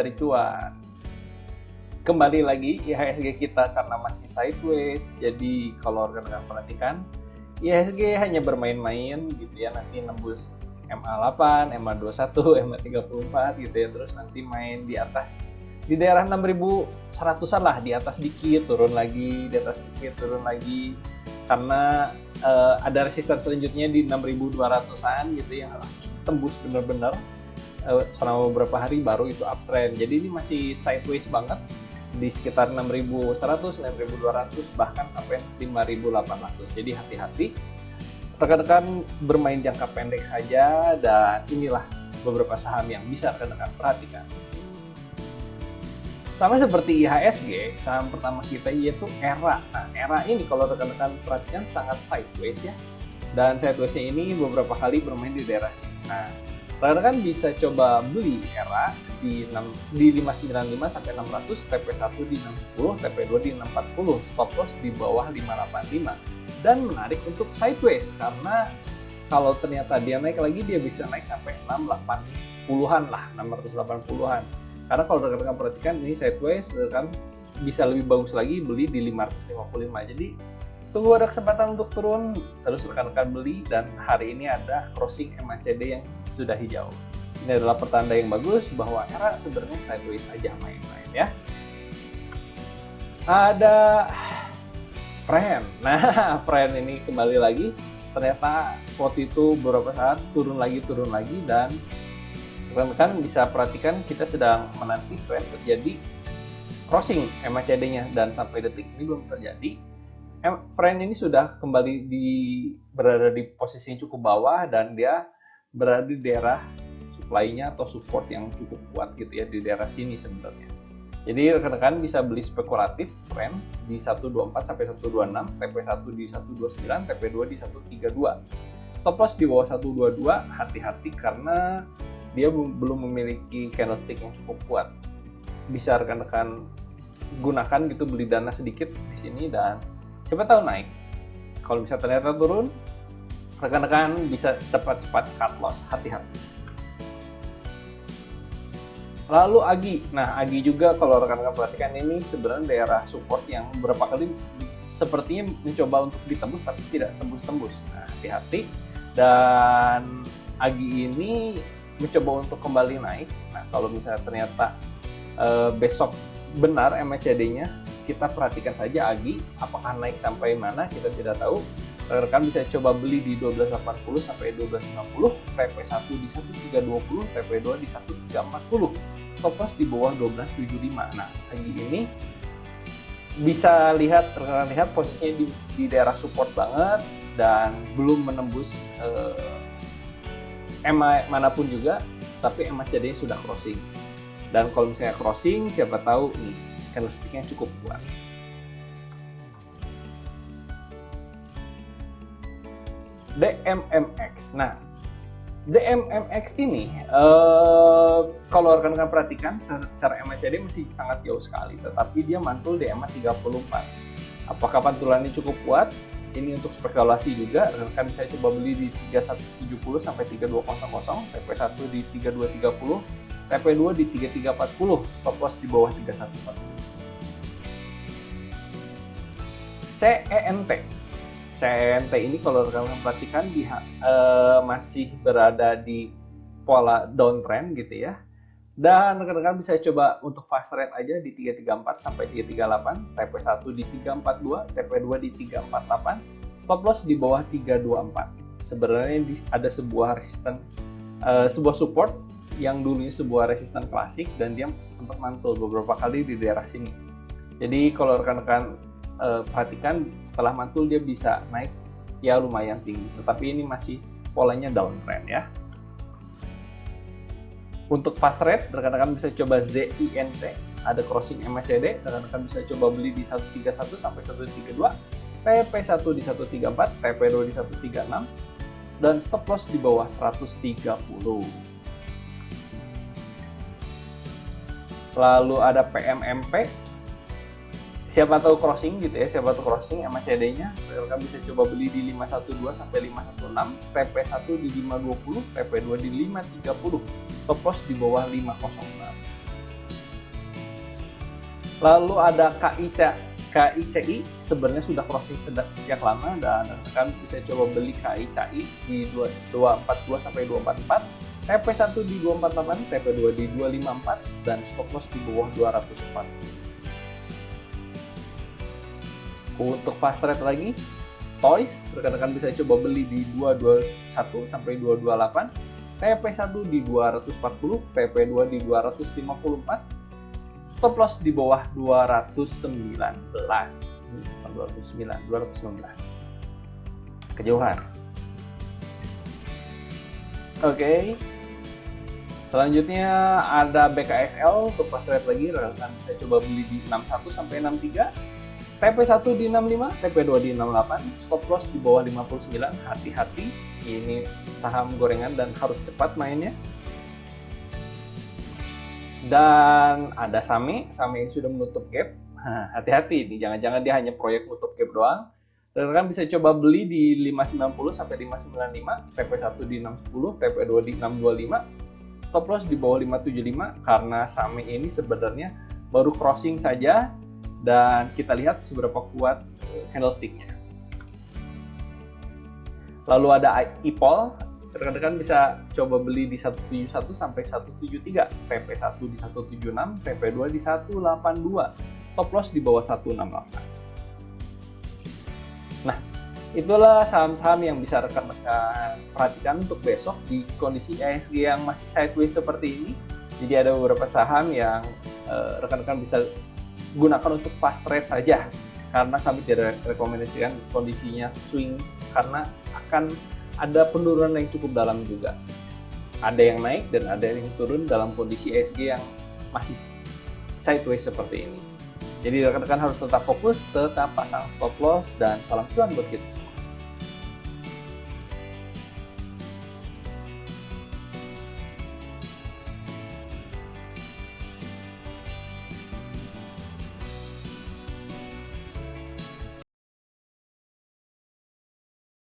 cari cuan. Kembali lagi IHSG kita karena masih sideways, jadi kalau rekan-rekan perhatikan IHSG hanya bermain-main gitu ya, nanti nembus MA8, MA21, MA34 gitu ya, terus nanti main di atas di daerah 6.100-an lah, di atas dikit turun lagi, di atas dikit turun lagi, karena ada resisten selanjutnya di 6.200-an gitu yang harus tembus benar-benar selama beberapa hari baru itu uptrend. Jadi ini masih sideways banget di sekitar 6.100, 6.200 bahkan sampai 5.800. Jadi hati-hati, rekan-rekan bermain jangka pendek saja, dan inilah beberapa saham yang bisa rekan-rekan perhatikan. Sama seperti IHSG, saham pertama kita yaitu ERA. Nah, ERA ini kalau rekan-rekan perhatikan sangat sideways ya, dan sidewaysnya ini beberapa kali bermain di daerah sini. Nah, rekan-rekan bisa coba beli ERA di 595 sampai 600, TP1 di 60, TP2 di 640, stop loss di bawah 585. Dan menarik untuk sideways karena kalau ternyata dia naik lagi, dia bisa naik sampai 680-an lah, 680-an. Karena kalau rekan-rekan perhatikan ini sideways, rekan bisa lebih bagus lagi beli di 555. Jadi tunggu ada kesempatan untuk turun, terus rekan-rekan beli, dan hari ini ada crossing MACD yang sudah hijau. Ini adalah pertanda yang bagus bahwa ERA sebenarnya sideways aja main-main ya. Ada Friend. Nah, Friend ini kembali lagi, ternyata waktu itu beberapa saat turun lagi, dan rekan-rekan bisa perhatikan kita sedang menanti Friend terjadi crossing MACD-nya, dan sampai detik ini belum terjadi. Friend ini sudah kembali berada di posisi yang cukup bawah, dan dia berada di daerah supply-nya atau support yang cukup kuat gitu ya, di daerah sini sebenarnya. Jadi rekan-rekan bisa beli spekulatif Friend di 124 sampai 126, TP1 di 129, TP2 di 132. Stop loss di bawah 122, hati-hati karena dia belum memiliki candlestick yang cukup kuat. Bisa rekan-rekan gunakan gitu, beli dana sedikit di sini, dan siapa tahu naik. Kalau bisa ternyata turun, rekan-rekan bisa cepat-cepat cut loss, hati-hati. Lalu AGI. Nah, AGI juga kalau rekan-rekan perhatikan ini sebenarnya daerah support yang beberapa kali sepertinya mencoba untuk ditembus tapi tidak tembus-tembus. Nah, hati-hati. Dan AGI ini mencoba untuk kembali naik. Nah, kalau misalnya ternyata besok benar MACD-nya, kita perhatikan saja AGI apakah naik sampai mana, kita tidak tahu. Rekan bisa coba beli di 1280 sampai 1250, TP1 di 1320, TP2 di 1340, stop loss di bawah 1275. Nah, AGI ini bisa rekan lihat posisinya di daerah support banget dan belum menembus EMA manapun juga, tapi MACD-nya sudah crossing. Dan kalau misalnya crossing, siapa tahu nih candlestick-nya cukup kuat. DMMX. Nah, DMMX ini kalau rekan-rekan perhatikan secara MACD masih sangat jauh sekali, tetapi dia mantul di MA34. Apakah pantulannya cukup kuat? Ini untuk spekulasi juga, rekan bisa coba beli di 3170 sampai 3200, TP1 di 3230, TP2 di 3340, stop loss di bawah 3140. CENT. CENT ini kalau rekan-rekan perhatikan masih berada di pola downtrend gitu ya. Dan rekan-rekan bisa coba untuk fast rate aja di 334 sampai 338, TP1 di 342, TP2 di 348, stop loss di bawah 324. Sebenarnya ada sebuah resisten, sebuah support yang dulunya sebuah resisten klasik, dan dia sempat mantul beberapa kali di daerah sini. Jadi kalau rekan-rekan perhatikan, setelah mantul dia bisa naik ya lumayan tinggi, tetapi ini masih polanya downtrend ya. Untuk fast rate, rekan-rekan bisa coba ZINC, ada crossing MACD, rekan-rekan bisa coba beli di 131 sampai 132, TP1 di 134, TP2 di 136, dan stop loss di bawah 130. Lalu ada PMMP, siapa tahu crossing gitu ya, siapa tahu crossing MACD-nya, rekan bisa coba beli di 512 sampai 516, TP1 di 520, TP2 di 530, stop loss di bawah 506. Lalu ada KICI sebenarnya sudah crossing sejak lama, dan rekan bisa coba beli KICI di 242 sampai 244, TP1 di 248, TP2 di 254, dan stop loss di bawah 204. Untuk fast trade lagi, Toys, rekan-rekan bisa coba beli di 221 sampai 228, TP1 di 240, TP2 di 254, stop loss di bawah 219, 219, kejauhan. Oke. Selanjutnya ada BKSL untuk fast trade lagi, rekan bisa coba beli di 61 sampai 63. TP1 di 65, TP2 di 68, stop loss di bawah 59. Hati-hati, ini saham gorengan dan harus cepat mainnya. Dan ada SAME sudah menutup gap. Hati-hati ini, jangan-jangan dia hanya proyek menutup gap doang. Dan kan bisa coba beli di 590 sampai 595, TP1 di 610, TP2 di 625, stop loss di bawah 575 karena SAME ini sebenarnya baru crossing saja. Dan kita lihat seberapa kuat candlestick-nya. Lalu ada IPOL, rekan-rekan bisa coba beli di 171 sampai 173, TP1 di 176, TP2 di 182, stop loss di bawah 168. Nah, itulah saham-saham yang bisa rekan-rekan perhatikan untuk besok di kondisi IHSG yang masih sideways seperti ini. Jadi ada beberapa saham yang rekan-rekan bisa gunakan untuk fast trade saja, karena kami tidak rekomendasikan kondisinya swing karena akan ada penurunan yang cukup dalam juga. Ada yang naik dan ada yang turun dalam kondisi IHSG yang masih sideways seperti ini. Jadi rekan-rekan harus tetap fokus, tetap pasang stop loss, dan salam cuan buat kita semua.